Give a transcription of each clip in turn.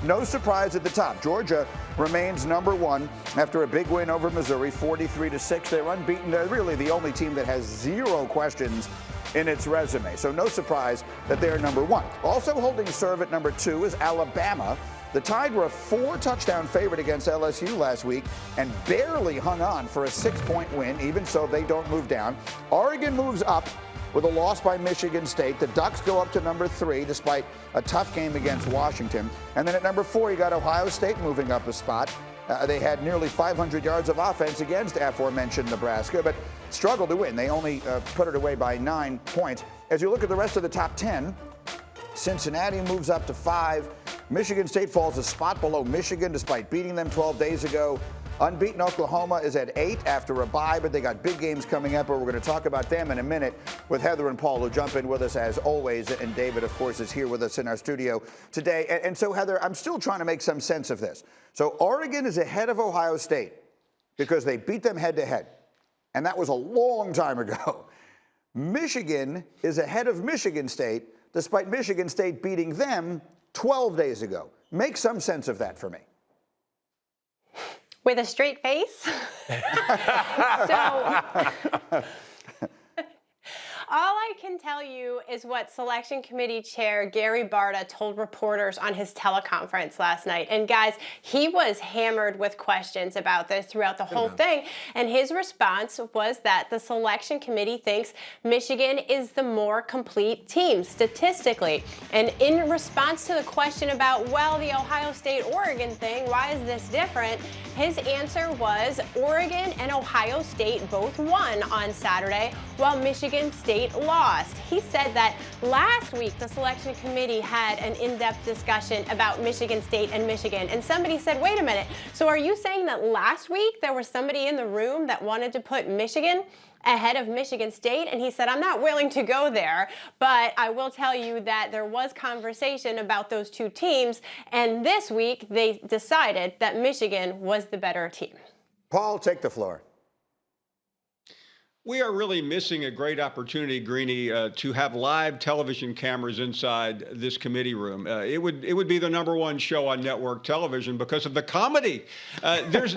No surprise at the top. Georgia remains number one after a big win over Missouri, 43-6. They're unbeaten. They're really the only team that has zero questions in its resume. So no surprise that they're number one. Also holding serve at number two is Alabama. The Tide were a 4-touchdown favorite against LSU last week and barely hung on for a 6-point win. Even so, they don't move down. Oregon moves up with a loss by Michigan State. The Ducks go up to number 3 despite a tough game against Washington. And then at number 4, you got Ohio State moving up a spot. They had nearly 500 yards of offense against aforementioned Nebraska, but struggled to win. They only put it away by 9 points. As you look at the rest of the top 10, Cincinnati moves up to 5. Michigan State falls a spot below Michigan despite beating them 12 days ago. Unbeaten Oklahoma is at 8 after a bye, but they got big games coming up, and we're going to talk about them in a minute with Heather and Paul, who jump in with us as always. And David, of course, is here with us in our studio today. And so, Heather, I'm still trying to make some sense of this. So Oregon is ahead of Ohio State because they beat them head-to-head, and that was a long time ago. Michigan is ahead of Michigan State despite Michigan State beating them 12 days ago. Make some sense of that for me. With a straight face. All I can tell you is what Selection Committee Chair Gary Barta told reporters on his teleconference last night. And guys, he was hammered with questions about this throughout the whole thing. And his response was that the Selection Committee thinks Michigan is the more complete team statistically. And in response to the question about, well, the Ohio State-Oregon thing, why is this different? His answer was Oregon and Ohio State both won on Saturday, while Michigan State lost. He said that last week the Selection Committee had an in-depth discussion about Michigan State and Michigan, and somebody said, wait a minute, so are you saying that last week there was somebody in the room that wanted to put Michigan ahead of Michigan State? And he said, I'm not willing to go there, but I will tell you that there was conversation about those two teams, and this week they decided that Michigan was the better team. Paul, take the floor. We are really missing a great opportunity, Greeny, to have live television cameras inside this committee room. It would be the #1 show on network television because of the comedy.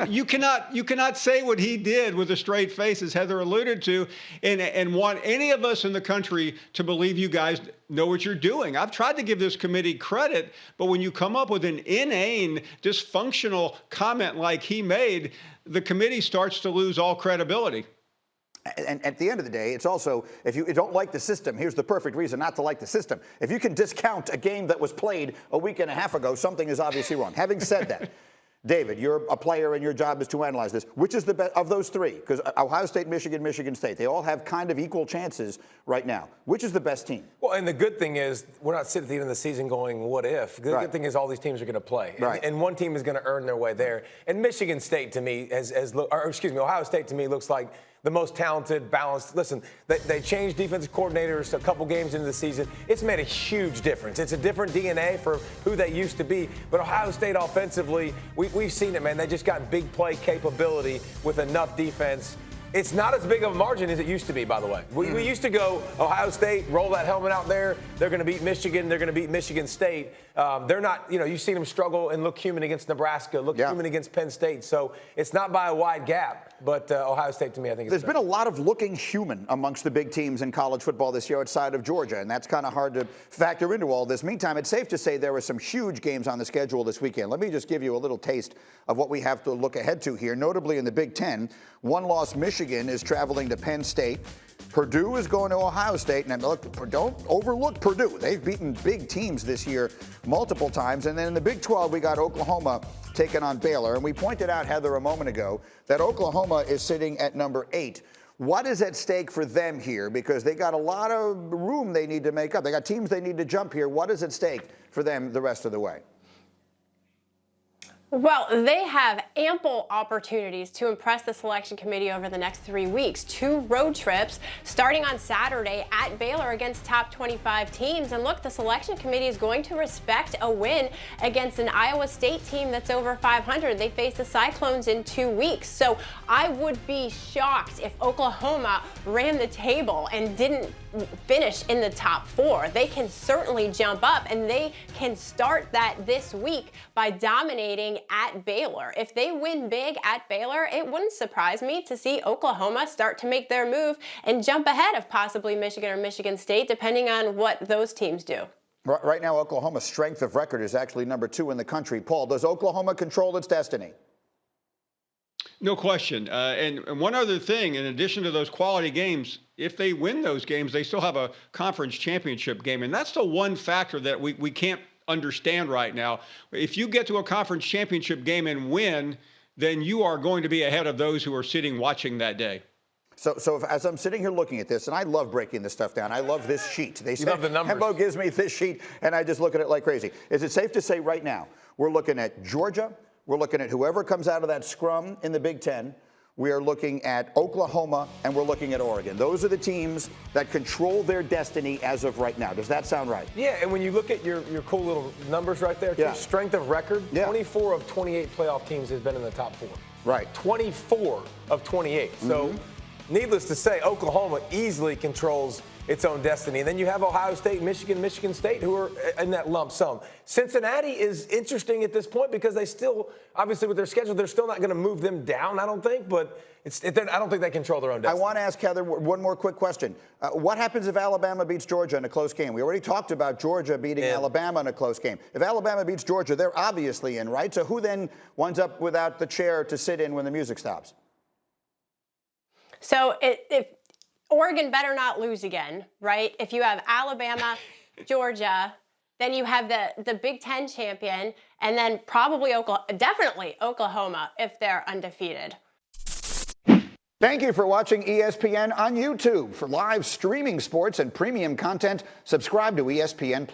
You cannot say what he did with a straight face, as Heather alluded to, and want any of us in the country to believe you guys know what you're doing. I've tried to give this committee credit, but when you come up with an inane, dysfunctional comment like he made, the committee starts to lose all credibility. And at the end of the day, it's also, if you don't like the system, here's the perfect reason not to like the system. If you can discount a game that was played a week and a half ago, something is obviously wrong. Having said that, David, you're a player and your job is to analyze this. Which is the best of those three? Because Ohio State, Michigan, Michigan State, they all have kind of equal chances right now. Which is the best team? Well, and the good thing is we're not sitting at the end of the season going, what if? The good thing is all these teams are going to play. And one team is going to earn their way there. And Michigan State to me, Ohio State to me looks like the most talented, balanced. Listen, they changed defensive coordinators a couple games into the season. It's made a huge difference. It's a different DNA for who they used to be. But Ohio State offensively, we've seen it, man. They just got big play capability with enough defense. It's not as big of a margin as it used to be, by the way. We used to go Ohio State, roll that helmet out there. They're going to beat Michigan. They're going to beat Michigan State. They're not, you've seen them struggle and look human against Nebraska, look human against Penn State. So it's not by a wide gap. But Ohio State, to me, I think there's been a lot of looking human amongst the big teams in college football this year outside of Georgia, and that's kind of hard to factor into all this. Meantime, it's safe to say there were some huge games on the schedule this weekend. Let me just give you a little taste of what we have to look ahead to here. Notably in the Big Ten, one-loss Michigan is traveling to Penn State. Purdue is going to Ohio State, and look, don't overlook Purdue. They've beaten big teams this year multiple times. And then in the Big 12, we got Oklahoma taking on Baylor. And we pointed out, Heather, a moment ago, that Oklahoma is sitting at number 8. What is at stake for them here? Because they got a lot of room they need to make up. They got teams they need to jump here. What is at stake for them the rest of the way? Well, they have ample opportunities to impress the selection committee over the next 3 weeks. 2 road trips starting on Saturday at Baylor against top 25 teams. And look, the selection committee is going to respect a win against an Iowa State team that's over 500. They face the Cyclones in 2 weeks. So I would be shocked if Oklahoma ran the table and didn't finish in the top 4. They can certainly jump up, and they can start that this week by dominating at Baylor. If they win big at Baylor, it wouldn't surprise me to see Oklahoma start to make their move and jump ahead of possibly Michigan or Michigan State, depending on what those teams do. Right now, Oklahoma's strength of record is actually number 2 in the country. Paul, does Oklahoma control its destiny? No question. And one other thing, in addition to those quality games, if they win those games, they still have a conference championship game. And that's the one factor that we can't understand right now. If you get to a conference championship game and win, then you are going to be ahead of those who are sitting watching that day. So as I'm sitting here looking at this, and I love breaking this stuff down, I love this sheet. They say, love the numbers. Hembo gives me this sheet, and I just look at it like crazy. Is it safe to say right now, we're looking at Georgia, we're looking at whoever comes out of that scrum in the Big Ten, we are looking at Oklahoma, and we're looking at Oregon. Those are the teams that control their destiny as of right now. Does that sound right? Yeah, and when you look at your cool little numbers right there, too, strength of record, 24 of 28 playoff teams has been in the top 4. Right. 24 of 28. So, needless to say, Oklahoma easily controls its own destiny. And then you have Ohio State, Michigan State, who are in that lump sum. Cincinnati is interesting at this point because they still, obviously with their schedule, they're still not going to move them down, I don't think. But I don't think they control their own destiny. I want to ask Heather one more quick question. What happens if Alabama beats Georgia in a close game? We already talked about Georgia beating Alabama in a close game. If Alabama beats Georgia, they're obviously in, right? So who then winds up without the chair to sit in when the music stops? So if Oregon better not lose again, right? If you have Alabama, Georgia, then you have the Big Ten champion, and then probably definitely Oklahoma if they're undefeated. Thank you for watching ESPN on YouTube. For live streaming sports and premium content, subscribe to ESPN+.